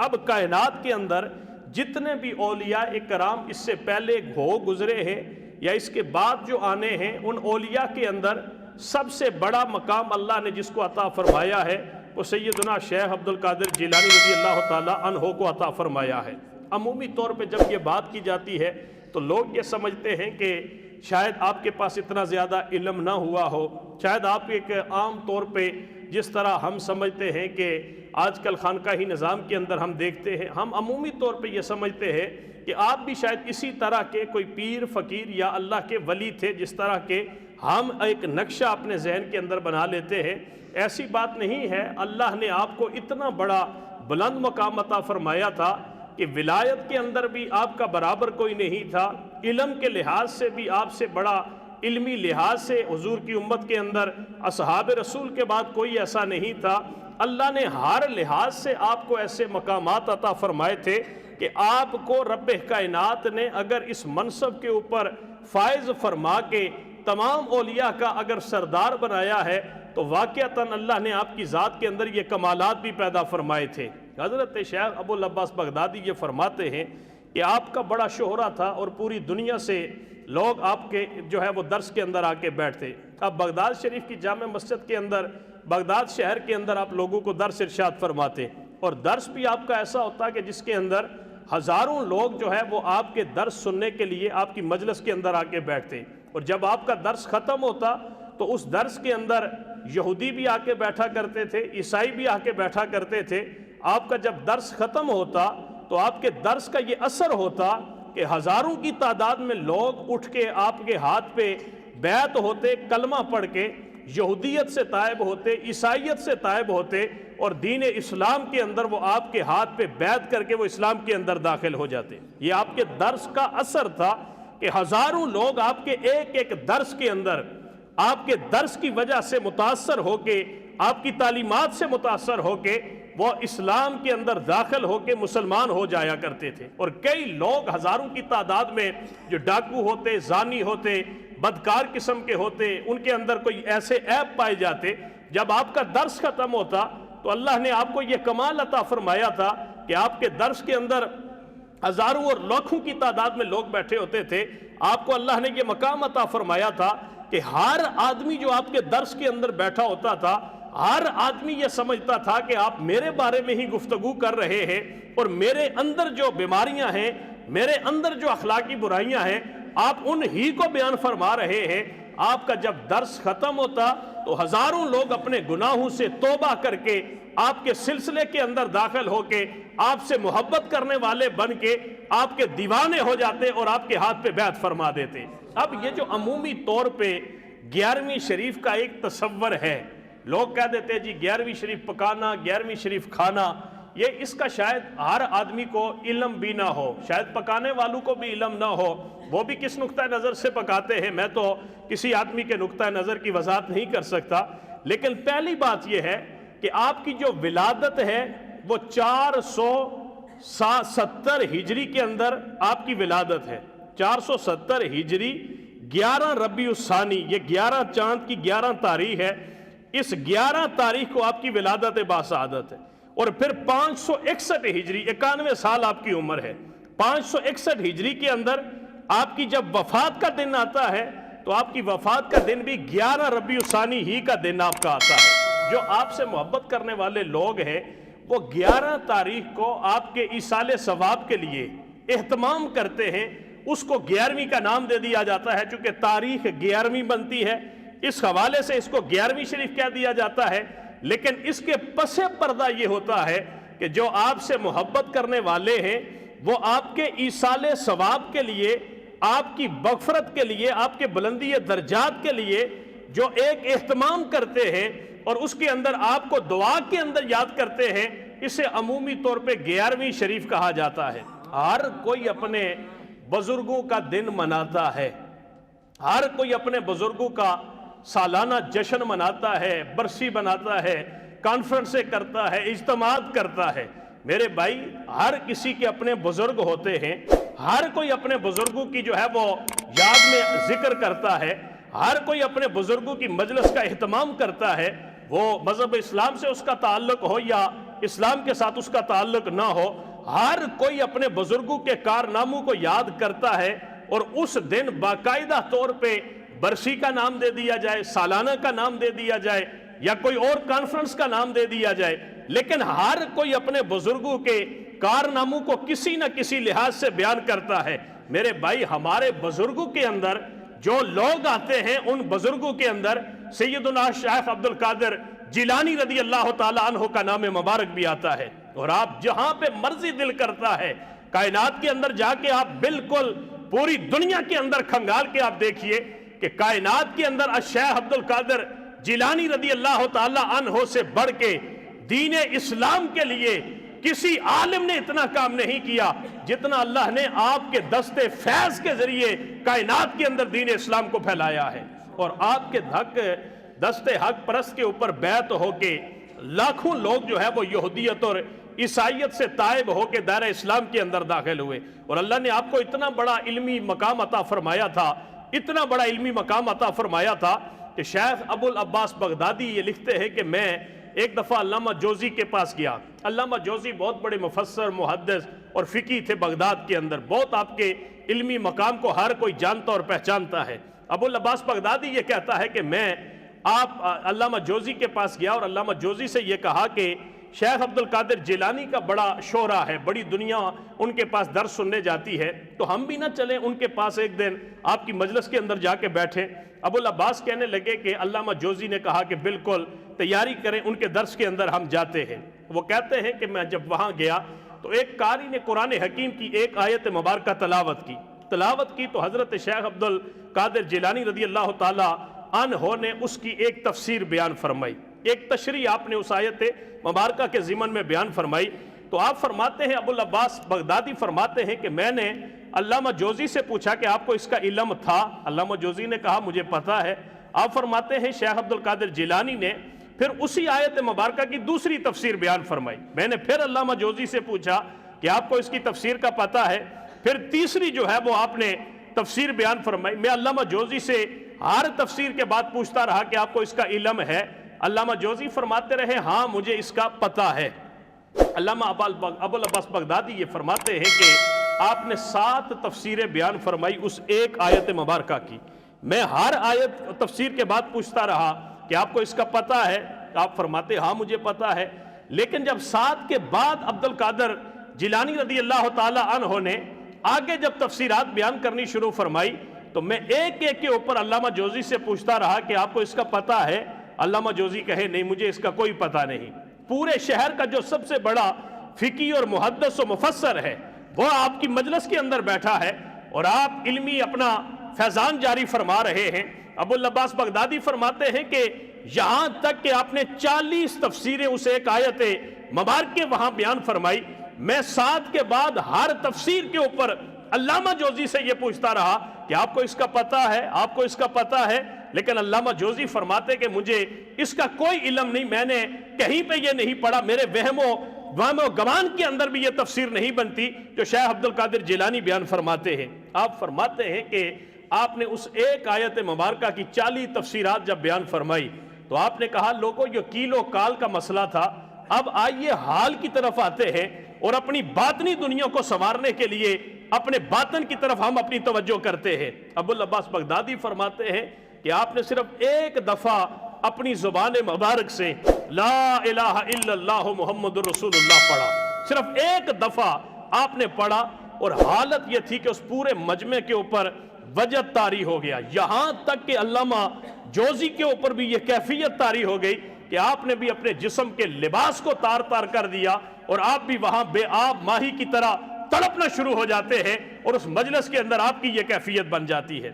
اب کائنات کے اندر جتنے بھی اولیاء کرام اس سے پہلے ہو گزرے ہیں یا اس کے بعد جو آنے ہیں، ان اولیاء کے اندر سب سے بڑا مقام اللہ نے جس کو عطا فرمایا ہے وہ سیدنا شیخ عبد القادر جیلانی رضی اللہ تعالی عنہ کو عطا فرمایا ہے۔ عمومی طور پہ جب یہ بات کی جاتی ہے تو لوگ یہ سمجھتے ہیں کہ شاید آپ کے پاس اتنا زیادہ علم نہ ہوا ہو، شاید آپ ایک عام طور پہ جس طرح ہم سمجھتے ہیں کہ آج کل خانقاہی نظام کے اندر ہم دیکھتے ہیں، ہم عمومی طور پہ یہ سمجھتے ہیں کہ آپ بھی شاید اسی طرح کے کوئی پیر فقیر یا اللہ کے ولی تھے جس طرح کے ہم ایک نقشہ اپنے ذہن کے اندر بنا لیتے ہیں۔ ایسی بات نہیں ہے، اللہ نے آپ کو اتنا بڑا بلند مقام عطا فرمایا تھا کہ ولایت کے اندر بھی آپ کا برابر کوئی نہیں تھا، علم کے لحاظ سے بھی آپ سے بڑا، علمی لحاظ سے حضور کی امت کے اندر اصحاب رسول کے بعد کوئی ایسا نہیں تھا۔ اللہ نے ہر لحاظ سے آپ کو ایسے مقامات عطا فرمائے تھے کہ آپ کو رب کائنات نے اگر اس منصب کے اوپر فائز فرما کے تمام اولیاء کا اگر سردار بنایا ہے تو واقعتاً اللہ نے آپ کی ذات کے اندر یہ کمالات بھی پیدا فرمائے تھے۔ حضرت شیخ ابو العباس بغدادی یہ فرماتے ہیں کہ آپ کا بڑا شہرہ تھا اور پوری دنیا سے لوگ آپ کے جو ہے وہ درس کے اندر آ کے بیٹھتے۔ اب بغداد شریف کی جامع مسجد کے اندر، بغداد شہر کے اندر آپ لوگوں کو درس ارشاد فرماتے، اور درس بھی آپ کا ایسا ہوتا کہ جس کے اندر ہزاروں لوگ جو ہے وہ آپ کے درس سننے کے لیے آپ کی مجلس کے اندر آ کے بیٹھتے، اور جب آپ کا درس ختم ہوتا تو اس درس کے اندر یہودی بھی آ کے بیٹھا کرتے تھے، عیسائی بھی آ کے بیٹھا کرتے تھے۔ آپ کا جب درس ختم ہوتا تو آپ کے درس کا یہ اثر ہوتا کہ ہزاروں کی تعداد میں لوگ اٹھ کے آپ کے ہاتھ پہ بیعت ہوتے، کلمہ پڑھ کے یہودیت سے تائب ہوتے، عیسائیت سے تائب ہوتے، اور دین اسلام کے اندر وہ آپ کے ہاتھ پہ بیعت کر کے وہ اسلام کے اندر داخل ہو جاتے۔ یہ آپ کے درس کا اثر تھا کہ ہزاروں لوگ آپ کے ایک ایک درس کے اندر آپ کے درس کی وجہ سے متاثر ہو کے، آپ کی تعلیمات سے متاثر ہو کے وہ اسلام کے اندر داخل ہو کے مسلمان ہو جایا کرتے تھے۔ اور کئی لوگ ہزاروں کی تعداد میں جو ڈاکو ہوتے، زانی ہوتے، بدکار قسم کے ہوتے، ان کے اندر کوئی ایسے عیب پائے جاتے، جب آپ کا درس ختم ہوتا تو اللہ نے آپ کو یہ کمال عطا فرمایا تھا کہ آپ کے درس کے اندر ہزاروں اور لاکھوں کی تعداد میں لوگ بیٹھے ہوتے تھے۔ آپ کو اللہ نے یہ مقام عطا فرمایا تھا کہ ہر آدمی جو آپ کے درس کے اندر بیٹھا ہوتا تھا، ہر آدمی یہ سمجھتا تھا کہ آپ میرے بارے میں ہی گفتگو کر رہے ہیں، اور میرے اندر جو بیماریاں ہیں، میرے اندر جو اخلاقی برائیاں ہیں، آپ ان ہی کو بیان فرما رہے ہیں۔ آپ کا جب درس ختم ہوتا تو ہزاروں لوگ اپنے گناہوں سے توبہ کر کے آپ کے سلسلے کے اندر داخل ہو کے آپ سے محبت کرنے والے بن کے آپ کے دیوانے ہو جاتے اور آپ کے ہاتھ پہ بیعت فرما دیتے۔ اب یہ جو عمومی طور پہ 11ویں شریف کا ایک تصور ہے، لوگ کہہ دیتے ہیں جی 11ویں شریف پکانا، 11ویں شریف کھانا، یہ اس کا شاید ہر آدمی کو علم بھی نہ ہو، شاید پکانے والوں کو بھی علم نہ ہو، وہ بھی کس نقطہ نظر سے پکاتے ہیں، میں تو کسی آدمی کے نقطہ نظر کی وضاحت نہیں کر سکتا۔ لیکن پہلی بات یہ ہے کہ آپ کی جو ولادت ہے وہ 470 ہجری کے اندر آپ کی ولادت ہے، 470 ہجری 11 ربیع الثانی، یہ 11 چاند کی 11 تاریخ ہے، اس 11 تاریخ کو آپ کی ولادت باسعادت ہے۔ اور پھر 561 ہجری، 91 سال آپ کی عمر ہے، 561 ہجری کے اندر آپ کی جب وفات کا دن آتا ہے تو آپ کی وفات کا دن بھی 11 ربیع الثانی ہی کا دن آپ کا آتا ہے۔ جو آپ سے محبت کرنے والے لوگ ہیں وہ 11 تاریخ کو آپ کے ایصال ثواب کے لیے اہتمام کرتے ہیں، اس کو 11ویں کا نام دے دیا جاتا ہے، چونکہ تاریخ 11ویں بنتی ہے، اس حوالے سے اس کو 11ویں شریف کہہ دیا جاتا ہے۔ لیکن اس کے پس پردہ یہ ہوتا ہے کہ جو آپ سے محبت کرنے والے ہیں وہ آپ کے ایصال ثواب کے لیے، آپ کی مغفرت کے لیے، آپ کے بلندی درجات کے لیے جو ایک اہتمام کرتے ہیں اور اس کے اندر آپ کو دعا کے اندر یاد کرتے ہیں، اسے عمومی طور پہ 11ویں شریف کہا جاتا ہے۔ ہر کوئی اپنے بزرگوں کا دن مناتا ہے، ہر کوئی اپنے بزرگوں کا سالانہ جشن مناتا ہے، برسی بناتا ہے، کانفرنسیں کرتا ہے، اجتماعات کرتا ہے۔ میرے بھائی، ہر کسی کے اپنے بزرگ ہوتے ہیں، ہر کوئی اپنے بزرگوں کی جو ہے وہ یاد میں ذکر کرتا ہے، ہر کوئی اپنے بزرگوں کی مجلس کا اہتمام کرتا ہے، وہ مذہب اسلام سے اس کا تعلق ہو یا اسلام کے ساتھ اس کا تعلق نہ ہو، ہر کوئی اپنے بزرگوں کے کارناموں کو یاد کرتا ہے، اور اس دن باقاعدہ طور پہ برسی کا نام دے دیا جائے، سالانہ کا نام دے دیا جائے، یا کوئی اور کانفرنس کا نام دے دیا جائے، لیکن ہر کوئی اپنے بزرگوں کے کارناموں کو کسی نہ کسی لحاظ سے بیان کرتا ہے۔ میرے بھائی، ہمارے بزرگوں کے اندر جو لوگ آتے ہیں، ان بزرگوں کے اندر سیدنا شیخ عبد القادر جیلانی رضی اللہ تعالی عنہ کا نام مبارک بھی آتا ہے، اور آپ جہاں پہ مرضی دل کرتا ہے کائنات کے اندر جا کے آپ بالکل پوری دنیا کے اندر کھنگال کے آپ دیکھیے کہ کائنات کے اندر الشیخ عبد القادر جیلانی رضی اللہ تعالی عنہ سے بڑھ کے دین اسلام کے لیے کسی عالم نے اتنا کام نہیں کیا جتنا اللہ نے آپ کے دست فیض کے ذریعے کائنات کے اندر دین اسلام کو پھیلایا ہے۔ اور آپ کے دست حق پرست کے اوپر بیعت ہو کے لاکھوں لوگ جو ہے وہ یہودیت اور عیسائیت سے تائب ہو کے دائرہ اسلام کے اندر داخل ہوئے، اور اللہ نے آپ کو اتنا بڑا علمی مقام عطا فرمایا تھا، اتنا بڑا علمی مقام عطا فرمایا تھا کہ شیخ ابو العباس بغدادی یہ لکھتے ہیں کہ میں ایک دفعہ علامہ جوزی کے پاس گیا۔ علامہ جوزی بہت بڑے مفسر، محدث اور فقی تھے بغداد کے اندر، بہت آپ کے علمی مقام کو ہر کوئی جانتا اور پہچانتا ہے۔ ابو العباس بغدادی یہ کہتا ہے کہ میں علامہ جوزی کے پاس گیا اور علامہ جوزی سے یہ کہا کہ شیخ عبد القادر جیلانی کا بڑا شہرہ ہے، بڑی دنیا ان کے پاس درس سننے جاتی ہے، تو ہم بھی نہ چلیں ان کے پاس ایک دن آپ کی مجلس کے اندر جا کے بیٹھیں۔ ابو العباس کہنے لگے کہ علامہ جوزی نے کہا کہ بالکل تیاری کریں، ان کے درس کے اندر ہم جاتے ہیں۔ وہ کہتے ہیں کہ میں جب وہاں گیا تو ایک قاری نے قرآن حکیم کی ایک آیت مبارکہ تلاوت کی تو حضرت شیخ عبد القادر جیلانی رضی اللہ تعالی عنہ نے اس کی ایک تفسیر بیان فرمائی، ایک تشریح آپ نے اس آیت مبارکہ کے ضمن میں بیان فرمائی۔ تو آپ فرماتے ہیں، ابو العباس بغدادی فرماتے ہیں کہ میں نے علامہ جوزی سے پوچھا کہ آپ کو اس کا علم تھا؟ علامہ جوزی نے کہا مجھے پتا ہے۔ آپ فرماتے ہیں شیخ عبد القادر جیلانی نے پھر اسی آیت مبارکہ کی دوسری تفسیر بیان فرمائی۔ میں نے پھر علامہ جوزی سے پوچھا کہ آپ کو اس کی تفسیر کا پتا ہے؟ پھر تیسری جو ہے وہ آپ نے تفسیر بیان فرمائی۔ میں علامہ جوزی سے ہر تفسیر کے بعد پوچھتا رہا کہ آپ کو اس کا علم ہے؟ علامہ جوزی فرماتے رہے ہاں مجھے اس کا پتہ ہے۔ علامہ ابو العباس بغدادی یہ فرماتے ہیں کہ آپ نے 7 تفسیریں بیان فرمائی اس ایک آیت مبارکہ کی۔ میں ہر آیت تفسیر کے بعد پوچھتا رہا کہ آپ کو اس کا پتہ ہے؟ آپ فرماتے ہاں مجھے پتہ ہے۔ لیکن جب 7 کے بعد عبد القادر جیلانی رضی اللہ تعالی عنہ نے آگے جب تفسیرات بیان کرنی شروع فرمائی تو میں ایک ایک کے اوپر علامہ جوزی سے پوچھتا رہا کہ آپ کو اس کا پتہ ہے؟ علامہ جوزی کہے نہیں مجھے اس کا کوئی پتہ نہیں۔ پورے شہر کا جو سب سے بڑا فقی اور محدث و مفسر ہے وہ آپ کی مجلس کے اندر بیٹھا ہے اور آپ علمی اپنا فیضان جاری فرما رہے ہیں۔ ابو العباس بغدادی فرماتے ہیں کہ یہاں تک کہ آپ نے 40 تفسیریں اس ایک آیت مبارکہ وہاں بیان فرمائی، میں 7 کے بعد ہر تفسیر کے اوپر علامہ جوزی سے یہ پوچھتا رہا کہ آپ کو اس کا پتہ ہے؟ آپ کو اس کا پتہ ہے؟ لیکن علامہ جوزی فرماتے کہ مجھے اس کا کوئی علم نہیں، میں نے کہیں پہ یہ نہیں پڑھا، میرے وہم و گمان کے اندر بھی یہ تفسیر نہیں بنتی جو شیخ عبد القادر جیلانی بیان فرماتے ہیں۔ آپ فرماتے ہیں کہ آپ نے اس ایک آیت مبارکہ کی 40 تفسیرات جب بیان فرمائی تو آپ نے کہا لوگوں یہ کیل و کال کا مسئلہ تھا، اب آئیے حال کی طرف آتے ہیں اور اپنی باطنی دنیا کو سنوارنے کے لیے اپنے باطن کی طرف ہم اپنی توجہ کرتے ہیں۔ ابو العباس بغدادی فرماتے ہیں کہ آپ نے صرف ایک دفعہ اپنی زبان مبارک سے لا الہ الا اللہ محمد رسول اللہ پڑھا، صرف ایک دفعہ آپ نے پڑھا اور حالت یہ تھی کہ اس پورے مجمع کے اوپر وجد طاری ہو گیا، یہاں تک کہ علامہ جوزی کے اوپر بھی یہ کیفیت طاری ہو گئی کہ آپ نے بھی اپنے جسم کے لباس کو تار تار کر دیا اور آپ بھی وہاں بے آب ماہی کی طرح تڑپنا شروع ہو جاتے ہیں اور اس مجلس کے اندر آپ کی یہ کیفیت بن جاتی ہے۔